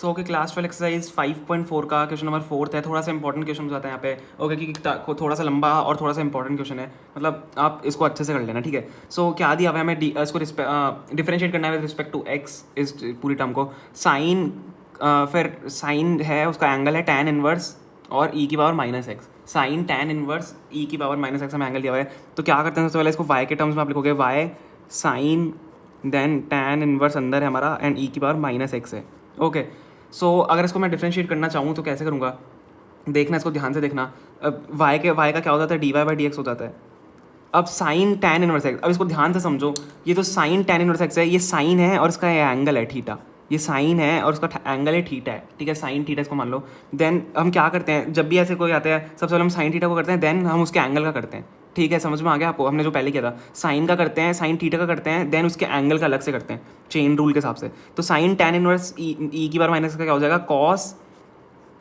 So okay, class 12 exercise 5.4 का question number 4 है। थोड़ा सा इंपॉर्टेंट क्वेश्चन हो जाता है यहाँ पे, ओके, क्योंकि थोड़ा सा लंबा और थोड़ा सा इंपॉर्टेंट क्वेश्चन है, मतलब आप इसको अच्छे से कर लेना, ठीक है। सो क्या दिया हुआ है, हमें इसको डिफरेंशिएट करना है विद रिस्पेक्ट टू एक्स, इस पूरी टर्म को। साइन, फिर साइन है, उसका एंगल है tan इनवर्स और e की power minus x. Sine tan inverse e की पावर माइनस एक्स हमें एंगल दिया हुआ है, तो क्या करते हैं सबसे पहले इसको y के टर्म्स में आप लिखोगे, y sine then tan inverse अंदर है हमारा एंड e की पावर माइनस एक्स है, ओके। सो अगर इसको मैं डिफ्रेंशिएट करना चाहूँ तो कैसे करूँगा, देखना, इसको ध्यान से देखना। अब y का क्या हो जाता है, dy बाई डी एक्स हो जाता है। अब साइन tan इनवर्स एक्स, अब इसको ध्यान से समझो, ये तो साइन tan इनवर्स एक्स है, ये साइन है और इसका ये एंगल है थीटा, ये साइन है और उसका एंगल है थीटा है, ठीक है, साइन थीटा इसको मान लो। देन हम क्या करते हैं, जब भी ऐसे कोई आता है सबसे पहले हम साइन थीटा को करते हैं, देन हम उसके एंगल का करते हैं, ठीक है, समझ में आ गया आपको। हमने जो पहले किया था, साइन का करते हैं, साइन थीटा का करते हैं, देन उसके एंगल का अलग से करते हैं, चेन रूल के हिसाब से। तो साइन tan इनवर्स ई की बार माइनस का क्या हो जाएगा, cos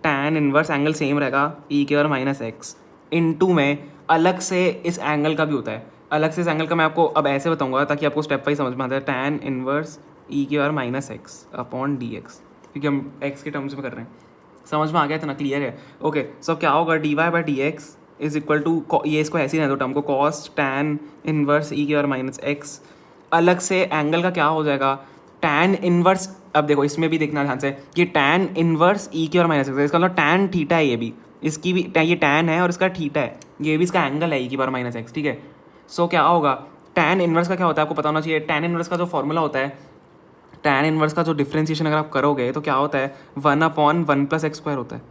tan inverse, angle same रहेगा, ई की बार माइनस एक्स इनटू में अलग से इस एंगल का भी होता है, अलग से इस एंगल का मैं आपको अब ऐसे बताऊंगा ताकि आपको स्टेप वाइज समझ में आता है। tan इनवर्स ई की बार minus x upon d x, क्योंकि हम एक्स के टर्म्स में कर रहे हैं, समझ में आ गया, इतना क्लियर है, ओके। सो क्या होगा, d y by d x is equal to, ये इसको ऐसे ही रहने दो टर्म को, कॉस tan इनवर्स ई की बार माइनस एक्स, अलग से एंगल का क्या हो जाएगा, tan इनवर्स। अब देखो इसमें भी देखना ध्यान से, ये tan इनवर्स ई की बार माइनस एक्स है, इसका मतलब tan थीटा है, ये भी, इसकी भी ये tan है और इसका थीटा है, ये भी इसका एंगल है ई की बार माइनस एक्स, ठीक है। सो क्या होगा, tan इनवर्स का क्या होता है आपको पता होना चाहिए, tan इनवर्स का जो फॉर्मूला होता है, tan इनवर्स का जो डिफ्रेंसिएशन अगर आप करोगे तो क्या होता है, 1/1 प्लस एक्स स्क्वायर होता है,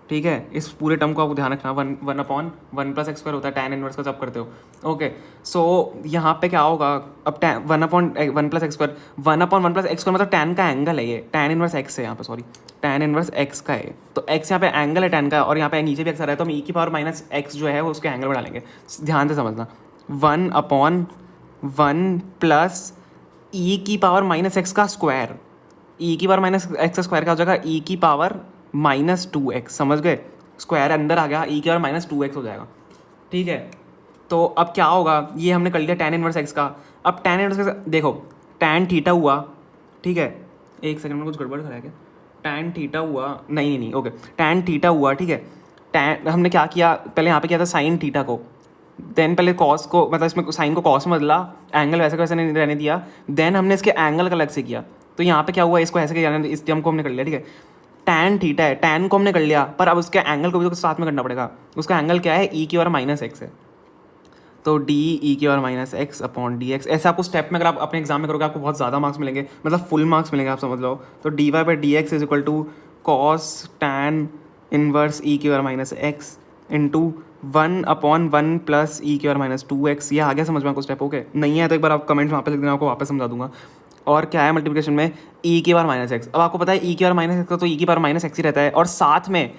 ठीक है। इस पूरे टर्म को आपको ध्यान रखना, 1/1 प्लस एक्स स्क्वायर होता है tan इनवर्स का जब करते हो, ओके। सो यहाँ पे क्या होगा, अब 1/1 plus x square, 1/1 plus x square मतलब tan का एंगल है, ये tan इनवर्स एक्स है यहाँ पे, सॉरी, tan इनवर्स एक्स का है, तो x यहाँ पे एंगल है tan का, और यहाँ पे नीचे भी एक्स आ रहा है, तो हम e की पावर माइनस एक्स जो है वो उसके एंगल बढ़ा लेंगे, ध्यान से समझना। 1/1 प्लस ई की पावर माइनस एक्स का स्क्वायर, ई की पावर माइनस एक्स का स्क्वायर क्या हो जाएगा, ई की पावर माइनस 2x, समझ गए, स्क्वायर अंदर आ गया, ई की पावर माइनस 2x हो जाएगा, ठीक है। तो अब क्या होगा, ये हमने कर लिया tan इनवर्स एक्स का। अब tan इनवर्स एक्स देखो, tan थीटा हुआ, ठीक है, एक सेकंड में कुछ गड़बड़ कराया क्या, tan थीटा हुआ, नहीं, ओके, tan थीटा हुआ, ठीक है। tan हमने क्या किया, पहले यहाँ पे किया था साइन थीटा को, देन पहले कॉस को, मतलब इसमें साइन को कॉस में बदला, एंगल वैसे का वैसे नहीं रहने दिया, देन हमने इसके एंगल का अलग से किया, तो यहाँ पे क्या हुआ, इसको ऐसे किया, इस टर्म को हमने कर लिया, ठीक है। tan थीटा है, tan को हमने कर लिया, पर अब उसके एंगल को भी तो साथ में करना पड़ेगा, उसका एंगल क्या है, e की पावर माइनस एक्स है, तो डी ई की power minus x upon d x. ऐसा आपको स्टेप में अगर आप अपने एग्जाम में करोगे आपको बहुत ज़्यादा मार्क्स मिलेंगे, मतलब फुल मार्क्स मिलेंगे, आप समझ लो। तो d y by d x is equal to cos tan inverse e की power minus x into 1/1 plus e की पावर माइनस 2x, ये आ गया समझ में आपको स्टेप, ओके। नहीं है तो एक बार आप कमेंट्स वहाँ पे लिख देना, आपको वापस समझा दूंगा। और क्या है मल्टीप्लिकेशन में, ई की पावर माइनस एक्स, अब आपको पता है ई की पावर माइनस एक्स का तो ई की पावर माइनस एक्स ही रहता है, और साथ में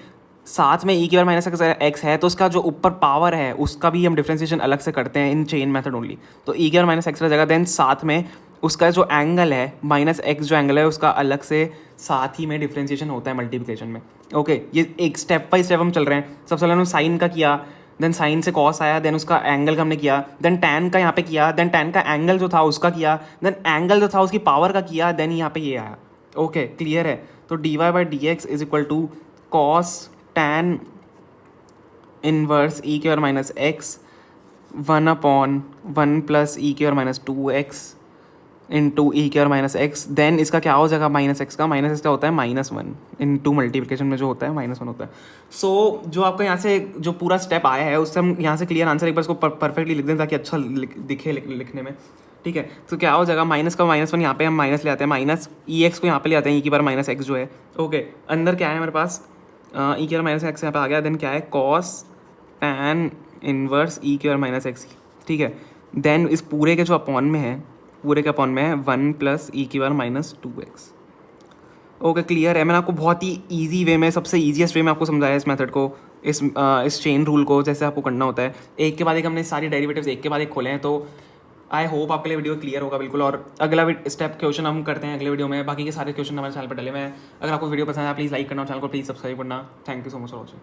ई की पावर माइनस एक्स है, तो उसका जो ऊपर पावर है उसका भी हम डिफ्रेंसिएशन अलग से करते हैं इन चेन मेथड ओनली, तो ई की पावर माइनस एक्स रह जाएगा, देन साथ में उसका जो एंगल है माइनस एक्स जो एंगल है उसका अलग से साथ ही में डिफ्रेंसिएशन होता है मल्टीप्लिकेशन में, ओके। ये एक स्टेप बाई स्टेप हम चल रहे हैं, सबसे पहले हमने साइन का किया, देन साइन से कॉस आया, देन उसका एंगल का हमने किया, देन tan का यहाँ पे किया, देन tan का एंगल जो था उसका किया, देन एंगल जो था उसकी पावर का किया, देन यहाँ पे ये आया, ओके, क्लियर है। तो d y by d x is equal to cos tan inverse e की power minus x 1/1 plus e की पावर माइनस 2x इंटू ई की पावर माइनस एक्स, देन इसका क्या हो जाएगा, माइनस एक्स का होता है -1 इंटू मल्टीप्लिकेशन में जो होता है -1 होता है। सो जो आपका यहाँ से जो पूरा स्टेप आया है उससे हम यहाँ से क्लियर आंसर एक बार इसको परफेक्टली लिख दें ताकि अच्छा दिखे लिखने में, ठीक है। तो क्या हो जाएगा, -1 यहाँ पे हम माइनस ले आते हैं, माइनस ई एक्स को यहाँ पे ले आते हैं, ई की बार माइनस एक्स जो है, ओके। अंदर क्या है हमारे पास, ई की बार माइनस एक्स यहाँ पे आ गया, देन क्या है, कॉस tan इनवर्स ई की बार माइनस एक्स, ठीक है। देन इस पूरे के जो अपॉन में है, पूरे के अपॉन में है 1 प्लस ई की बार माइनस 2x, ओके, क्लियर है। मैंने आपको बहुत ही ईजी वे में, सबसे ईजीएस्ट वे में आपको समझाया इस मेथड को, इस चेन रूल को जैसे आपको करना होता है, एक के बाद एक हमने सारी डेरिवेटिव्स एक के बाद एक खोले हैं, तो आई होप आपके लिए वीडियो क्लियर होगा बिल्कुल। और अगला स्टेप क्वेश्चन हम करते हैं अगले वीडियो में, बाकी के सारे क्वेश्चन हमारे चैनल पर डले हुए हैं। अगर आपको वीडियो पसंद है प्लीज़ लाइक करना और चैनल को प्लीज़ सब्सक्राइब करना। Thank you so much for watching.